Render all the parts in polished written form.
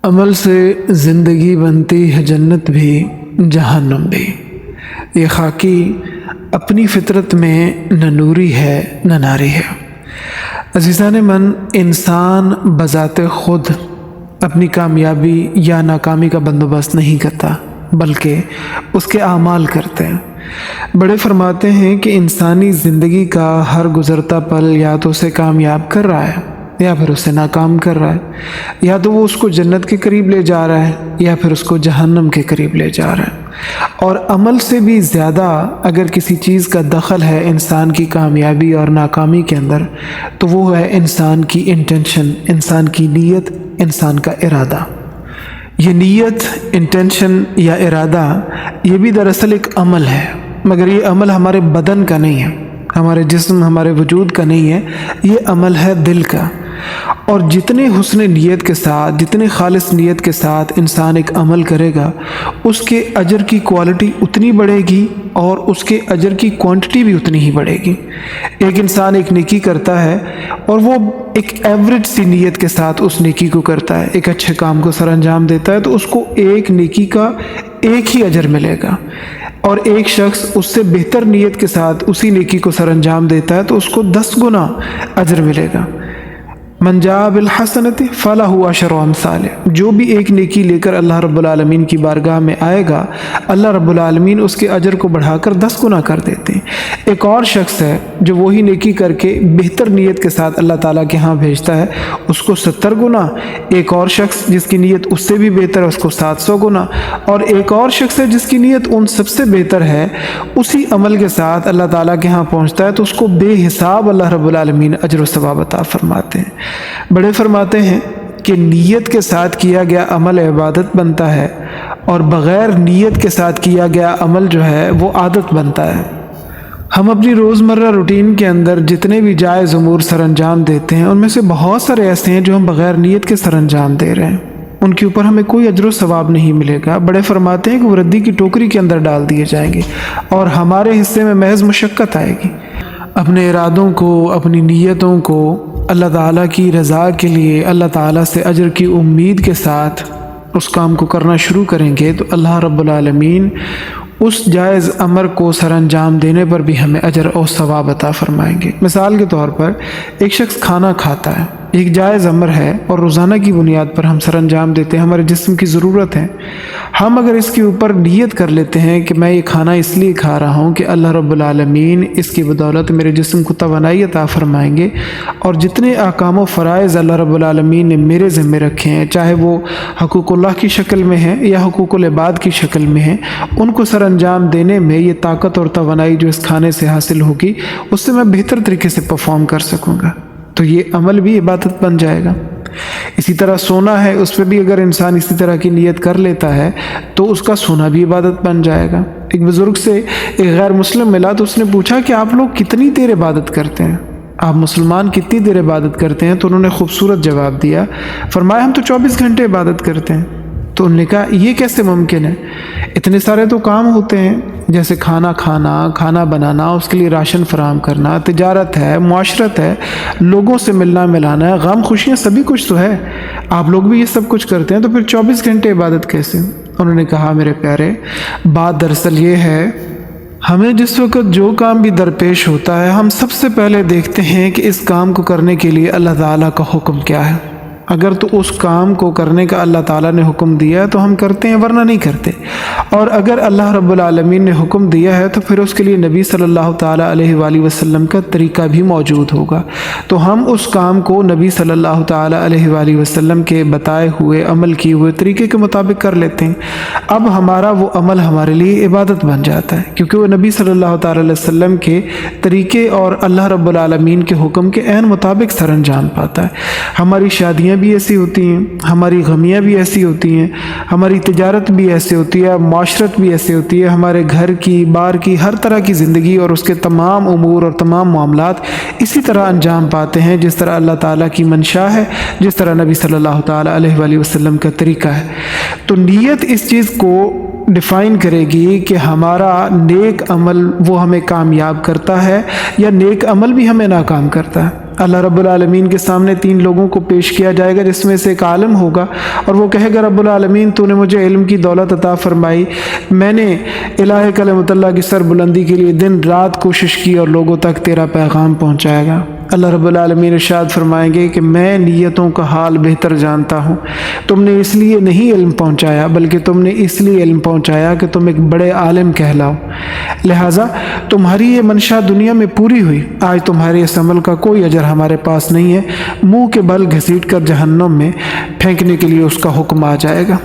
عمل سے زندگی بنتی ہے جنت بھی جہنم بھی۔ یہ خاکی اپنی فطرت میں نہ نوری ہے نہ ناری ہے۔ عزیزان من، انسان بذات خود اپنی کامیابی یا ناکامی کا بندوبست نہیں کرتا، بلکہ اس کے اعمال کرتے ہیں۔ بڑے فرماتے ہیں کہ انسانی زندگی کا ہر گزرتا پل یا تو اسے کامیاب کر رہا ہے یا پھر اسے ناکام کر رہا ہے، یا تو وہ اس کو جنت کے قریب لے جا رہا ہے یا پھر اس کو جہنم کے قریب لے جا رہا ہے۔ اور عمل سے بھی زیادہ اگر کسی چیز کا دخل ہے انسان کی کامیابی اور ناکامی کے اندر تو وہ ہے انسان کی انٹینشن، انسان کی نیت، انسان کا ارادہ۔ یہ نیت، انٹینشن یا ارادہ یہ بھی دراصل ایک عمل ہے، مگر یہ عمل ہمارے بدن کا نہیں ہے، ہمارے جسم، ہمارے وجود کا نہیں ہے، یہ عمل ہے دل کا۔ اور جتنے حسن نیت کے ساتھ، جتنے خالص نیت کے ساتھ انسان ایک عمل کرے گا، اس کے اجر کی کوالٹی اتنی بڑھے گی اور اس کے اجر کی کوانٹٹی بھی اتنی ہی بڑھے گی۔ ایک انسان ایک نیکی کرتا ہے اور وہ ایک ایوریج سی نیت کے ساتھ اس نیکی کو کرتا ہے، ایک اچھے کام کو سر انجام دیتا ہے، تو اس کو ایک نیکی کا ایک ہی اجر ملے گا۔ اور ایک شخص اس سے بہتر نیت کے ساتھ اسی نیکی کو سر انجام دیتا ہے تو اس کو 10 گنا اجر ملے گا۔ من جاء بالحسنۃ فلہ عشر امثالها، جو بھی ایک نیکی لے کر اللہ رب العالمین کی بارگاہ میں آئے گا، اللہ رب العالمین اس کے اجر کو بڑھا کر 10 گنا کر دیتے ہیں۔ ایک اور شخص ہے جو وہی نیکی کر کے بہتر نیت کے ساتھ اللہ تعالیٰ کے ہاں بھیجتا ہے، اس کو 70 گنا۔ ایک اور شخص جس کی نیت اس سے بھی بہتر ہے، اس کو 700 گنا۔ اور ایک اور شخص ہے جس کی نیت ان سب سے بہتر ہے، اسی عمل کے ساتھ اللہ تعالیٰ کے ہاں پہنچتا ہے تو اس کو بے حساب اللہ رب العالمین اجر و ثواب عطا فرماتے ہیں۔ بڑے فرماتے ہیں کہ نیت کے ساتھ کیا گیا عمل عبادت بنتا ہے اور بغیر نیت کے ساتھ کیا گیا عمل جو ہے وہ عادت بنتا ہے۔ ہم اپنی روزمرہ روٹین کے اندر جتنے بھی جائز امور سر انجام دیتے ہیں، ان میں سے بہت سارے ایسے ہیں جو ہم بغیر نیت کے سر انجام دے رہے ہیں، ان کے اوپر ہمیں کوئی اجر و ثواب نہیں ملے گا۔ بڑے فرماتے ہیں کہ وہ ردی کی ٹوکری کے اندر ڈال دیے جائیں گے اور ہمارے حصے میں محض مشقت آئے گی۔ اپنے ارادوں کو، اپنی نیتوں کو اللہ تعالیٰ کی رضا کے لیے، اللہ تعالیٰ سے اجر کی امید کے ساتھ اس کام کو کرنا شروع کریں گے تو اللہ رب العالمین اس جائز امر کو سر انجام دینے پر بھی ہمیں اجر اور ثواب عطا فرمائیں گے۔ مثال کے طور پر ایک شخص کھانا کھاتا ہے، ایک جائز امر ہے اور روزانہ کی بنیاد پر ہم سر انجام دیتے ہیں، ہمارے جسم کی ضرورت ہے۔ ہم اگر اس کے اوپر نیت کر لیتے ہیں کہ میں یہ کھانا اس لیے کھا رہا ہوں کہ اللہ رب العالمین اس کی بدولت میرے جسم کو توانائی عطا فرمائیں گے، اور جتنے احکام و فرائض اللہ رب العالمین نے میرے ذمہ رکھے ہیں، چاہے وہ حقوق اللہ کی شکل میں ہیں یا حقوق العباد کی شکل میں ہیں، ان کو سر انجام دینے میں یہ طاقت اور توانائی جو اس کھانے سے حاصل ہوگی، اس سے میں بہتر طریقے سے پرفارم کر سکوں گا، تو یہ عمل بھی عبادت بن جائے گا۔ اسی طرح سونا ہے، اس پہ بھی اگر انسان اسی طرح کی نیت کر لیتا ہے تو اس کا سونا بھی عبادت بن جائے گا۔ ایک بزرگ سے ایک غیر مسلم ملا تو اس نے پوچھا کہ آپ لوگ کتنی دیر عبادت کرتے ہیں، آپ مسلمان کتنی دیر عبادت کرتے ہیں؟ تو انہوں نے خوبصورت جواب دیا، فرمایا ہم تو 24 گھنٹے عبادت کرتے ہیں۔ تو انہوں نے کہا یہ کیسے ممکن ہے؟ اتنے سارے تو کام ہوتے ہیں، جیسے کھانا کھانا، کھانا بنانا، اس کے لیے راشن فراہم کرنا، تجارت ہے، معاشرت ہے، لوگوں سے ملنا ملانا ہے، غم خوشیاں، سبھی کچھ تو ہے، آپ لوگ بھی یہ سب کچھ کرتے ہیں، تو پھر 24 گھنٹے عبادت کیسے؟ انہوں نے کہا میرے پیارے، بات دراصل یہ ہے، ہمیں جس وقت جو کام بھی درپیش ہوتا ہے، ہم سب سے پہلے دیکھتے ہیں کہ اس کام کو کرنے کے لیے اللہ تعالیٰ کا حکم کیا ہے۔ اگر تو اس کام کو کرنے کا اللہ تعالیٰ نے حکم دیا ہے تو ہم کرتے ہیں، ورنہ نہیں کرتے۔ اور اگر اللہ رب العالمین نے حکم دیا ہے تو پھر اس کے لیے نبی صلی اللہ تعالیٰ علیہ وآلہ وسلم کا طریقہ بھی موجود ہوگا، تو ہم اس کام کو نبی صلی اللہ تعالیٰ علیہ وآلہ وسلم کے بتائے ہوئے، عمل کیے ہوئے طریقے کے مطابق کر لیتے ہیں۔ اب ہمارا وہ عمل ہمارے لیے عبادت بن جاتا ہے، کیونکہ وہ نبی صلی اللہ تعالیٰ علیہ وسلم کے طریقے اور اللہ رب العالمین کے حکم کے عین مطابق سر انجام پاتا ہے۔ ہماری شادیاں بھی ایسی ہوتی ہیں، ہماری غمیاں بھی ایسی ہوتی ہیں، ہماری تجارت بھی ایسی ہوتی ہے، معاشرت بھی ایسی ہوتی ہے، ہمارے گھر کی، بار کی، ہر طرح کی زندگی اور اس کے تمام امور اور تمام معاملات اسی طرح انجام پاتے ہیں جس طرح اللہ تعالیٰ کی منشا ہے، جس طرح نبی صلی اللہ تعالیٰ علیہ وآلہ وسلم کا طریقہ ہے۔ تو نیت اس چیز کو ڈیفائن کرے گی کہ ہمارا نیک عمل وہ ہمیں کامیاب کرتا ہے یا نیک عمل بھی ہمیں ناکام کرتا ہے۔ اللہ رب العالمین کے سامنے 3 لوگوں کو پیش کیا جائے گا، جس میں سے ایک عالم ہوگا اور وہ کہے گا رب العالمین تو نے مجھے علم کی دولت عطا فرمائی، میں نے الہ کلمۃ اللہ کی سر بلندی کے لیے دن رات کوشش کی اور لوگوں تک تیرا پیغام پہنچائے گا۔ اللہ رب العالمین ارشاد فرمائیں گے کہ میں نیتوں کا حال بہتر جانتا ہوں، تم نے اس لیے نہیں علم پہنچایا بلکہ تم نے اس لیے علم پہنچایا کہ تم ایک بڑے عالم کہلاؤ، لہٰذا تمہاری یہ منشا دنیا میں پوری ہوئی، آج تمہارے اس عمل کا کوئی اجر ہمارے پاس نہیں ہے، منہ کے بل گھسیٹ کر جہنم میں پھینکنے کے لیے اس کا حکم آ جائے گا۔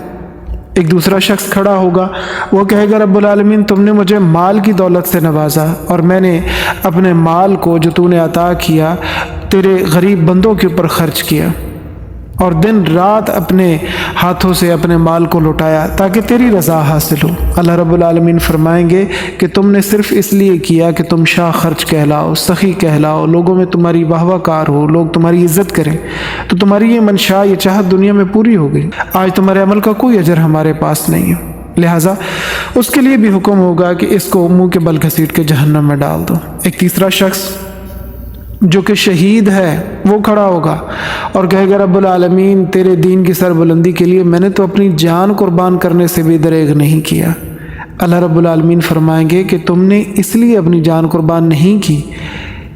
ایک دوسرا شخص کھڑا ہوگا، وہ کہے گا رب العالمین تم نے مجھے مال کی دولت سے نوازا اور میں نے اپنے مال کو جو تو نے عطا کیا تیرے غریب بندوں کے اوپر خرچ کیا اور دن رات اپنے ہاتھوں سے اپنے مال کو لوٹایا تاکہ تیری رضا حاصل ہو۔ اللہ رب العالمین فرمائیں گے کہ تم نے صرف اس لیے کیا کہ تم شاہ خرچ کہلاؤ، سخی کہلاؤ، لوگوں میں تمہاری واہ واہ کار ہو، لوگ تمہاری عزت کریں، تو تمہاری یہ منشا، یہ چاہت دنیا میں پوری ہو گئی، آج تمہارے عمل کا کوئی اجر ہمارے پاس نہیں ہے، لہٰذا اس کے لیے بھی حکم ہوگا کہ اس کو منہ کے بل گھسیٹ کے جہنم میں ڈال دو۔ ایک تیسرا شخص جو کہ شہید ہے وہ کھڑا ہوگا اور کہے گا رب العالمین تیرے دین کی سربلندی کے لیے میں نے تو اپنی جان قربان کرنے سے بھی دریغ نہیں کیا۔ اللہ رب العالمین فرمائیں گے کہ تم نے اس لیے اپنی جان قربان نہیں کی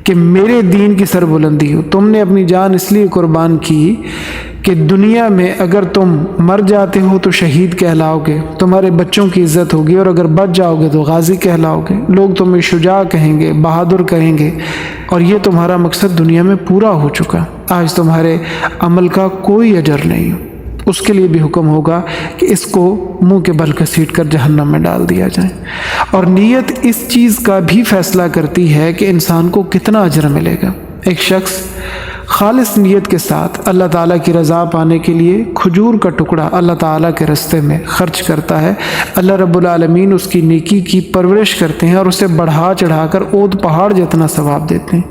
کہ میرے دین کی سربلندی ہو، تم نے اپنی جان اس لیے قربان کی کہ دنیا میں اگر تم مر جاتے ہو تو شہید کہلاؤ گے، تمہارے بچوں کی عزت ہوگی، اور اگر بچ جاؤ گے تو غازی کہلاؤ گے، لوگ تمہیں شجاع کہیں گے، بہادر کہیں گے، اور یہ تمہارا مقصد دنیا میں پورا ہو چکا، آج تمہارے عمل کا کوئی اجر نہیں۔ اس کے لیے بھی حکم ہوگا کہ اس کو منہ کے بل گھسیٹ کر جہنم میں ڈال دیا جائے۔ اور نیت اس چیز کا بھی فیصلہ کرتی ہے کہ انسان کو کتنا اجر ملے گا۔ ایک شخص خالص نیت کے ساتھ اللہ تعالیٰ کی رضا پانے کے لیے کھجور کا ٹکڑا اللہ تعالیٰ کے راستے میں خرچ کرتا ہے، اللہ رب العالمین اس کی نیکی کی پرورش کرتے ہیں اور اسے بڑھا چڑھا کر اود پہاڑ جتنا ثواب دیتے ہیں۔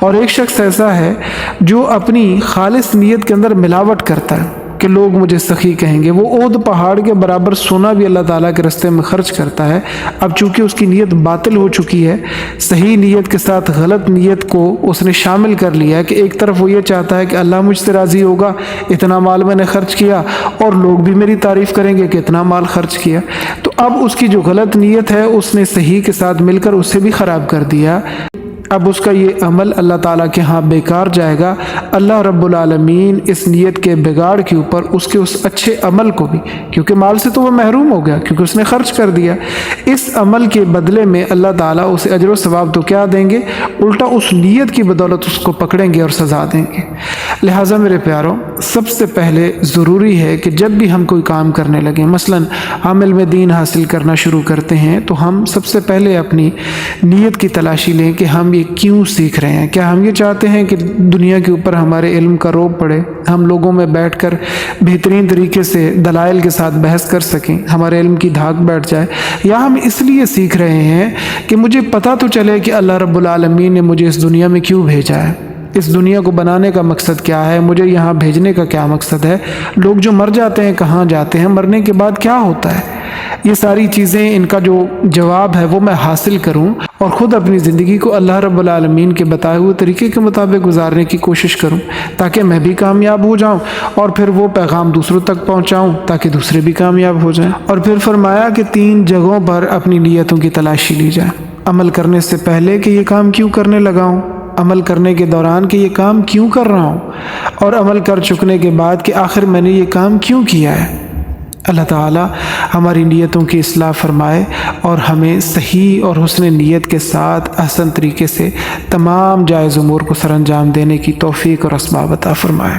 اور ایک شخص ایسا ہے جو اپنی خالص نیت کے اندر ملاوٹ کرتا ہے کہ لوگ مجھے سخی کہیں گے، وہ اود پہاڑ کے برابر سونا بھی اللہ تعالیٰ کے راستے میں خرچ کرتا ہے، اب چونکہ اس کی نیت باطل ہو چکی ہے، صحیح نیت کے ساتھ غلط نیت کو اس نے شامل کر لیا ہے کہ ایک طرف وہ یہ چاہتا ہے کہ اللہ مجھ سے راضی ہوگا، اتنا مال میں نے خرچ کیا اور لوگ بھی میری تعریف کریں گے کہ اتنا مال خرچ کیا، تو اب اس کی جو غلط نیت ہے اس نے صحیح کے ساتھ مل کر اسے بھی خراب کر دیا، اب اس کا یہ عمل اللہ تعالیٰ کے ہاں بیکار جائے گا۔ اللہ رب العالمین اس نیت کے بگاڑ کے اوپر اس کے اس اچھے عمل کو بھی، کیونکہ مال سے تو وہ محروم ہو گیا کیونکہ اس نے خرچ کر دیا، اس عمل کے بدلے میں اللہ تعالیٰ اسے اجر و ثواب تو کیا دیں گے، الٹا اس نیت کی بدولت اس کو پکڑیں گے اور سزا دیں گے۔ لہٰذا میرے پیاروں، سب سے پہلے ضروری ہے کہ جب بھی ہم کوئی کام کرنے لگیں، مثلا ہم علم دین حاصل کرنا شروع کرتے ہیں، تو ہم سب سے پہلے اپنی نیت کی تلاشی لیں کہ ہم یہ کیوں سیکھ رہے ہیں۔ کیا ہم یہ چاہتے ہیں کہ دنیا کے اوپر ہمارے علم کا روب پڑے، ہم لوگوں میں بیٹھ کر بہترین طریقے سے دلائل کے ساتھ بحث کر سکیں، ہمارے علم کی دھاک بیٹھ جائے، یا ہم اس لیے سیکھ رہے ہیں کہ مجھے پتہ تو چلے کہ اللہ رب العالمین نے مجھے اس دنیا میں کیوں بھیجا ہے، اس دنیا کو بنانے کا مقصد کیا ہے، مجھے یہاں بھیجنے کا کیا مقصد ہے، لوگ جو مر جاتے ہیں کہاں جاتے ہیں، مرنے کے بعد کیا ہوتا ہے، یہ ساری چیزیں، ان کا جو جواب ہے وہ میں حاصل کروں اور خود اپنی زندگی کو اللہ رب العالمین کے بتائے ہوئے طریقے کے مطابق گزارنے کی کوشش کروں تاکہ میں بھی کامیاب ہو جاؤں اور پھر وہ پیغام دوسروں تک پہنچاؤں تاکہ دوسرے بھی کامیاب ہو جائیں۔ اور پھر فرمایا کہ 3 جگہوں پر اپنی نیتوں کی تلاشی لی جائے، عمل کرنے سے پہلے کہ یہ کام کیوں کرنے لگا ہوں، عمل کرنے کے دوران کہ یہ کام کیوں کر رہا ہوں، اور عمل کر چکنے کے بعد کہ آخر میں نے یہ کام کیوں کیا ہے۔ اللہ تعالیٰ ہماری نیتوں کی اصلاح فرمائے اور ہمیں صحیح اور حسن نیت کے ساتھ احسن طریقے سے تمام جائز امور کو سر انجام دینے کی توفیق اور اسباب عطا فرمائے۔